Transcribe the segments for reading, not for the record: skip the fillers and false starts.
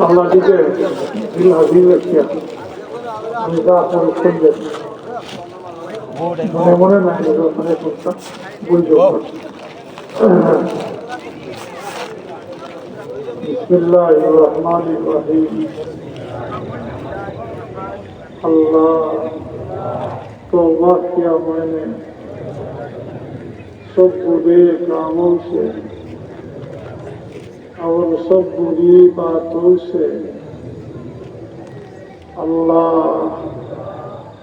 Allah dice il habibe মনে মনে নাই মনে করতাম বিসমিল্লাহির রহমানির রহিম अल्लाह तौबा किया मैंने सब बुरे कामों से और सब बुरी बातों से अल्लाह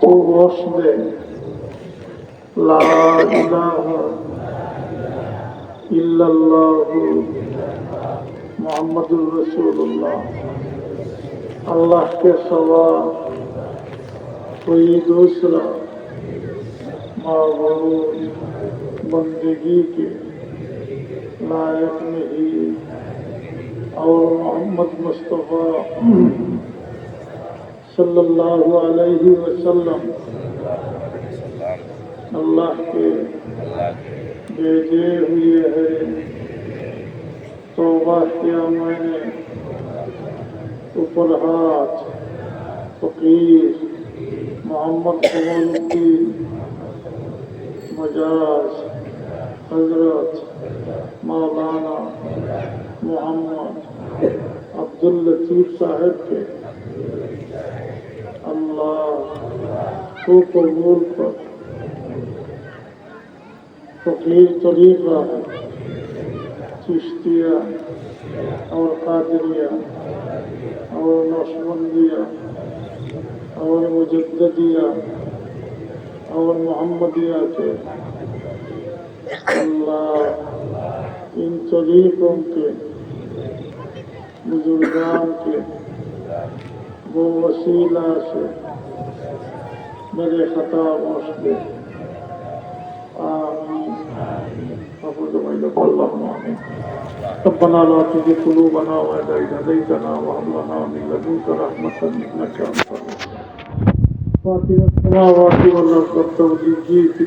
तो बख्श दे ला इलाहा इल्लल्लाहु मुहम्मदुर रसूलुल्लाह अल्लाह के सिवा कोई दूसरा माबूद बंदगी के लायक नहीं और मोहम्मद मुस्तफ़ा सल्लल्लाहु अलैहि वसल्लम अल्लाह के भेजे हुए हैं। तौबा किया मैंने ऊपर हाथ फकीर मोहम्मद कमालुद्दीन मजाज हजरत मौलाना मोहम्मद अब्दुल लतीफ साहब के अल्लाह को कबूल कर। फकीर तरीका है चिश्तिया और कादरिया और नक्शबंदिया और मुजद्दिदिया और मोहम्मदिया के अल्लाह इन तरीकों के बुजुर्गान के वो वसीला से मेरे खता बख्श दे। आमीन। ربنا لا تزغ قلوبنا بعد إذ هديتنا وهب لنا من لدنك رحمة إنك أنت الوهاب. فاطر السماوات والأرض والتوجيه في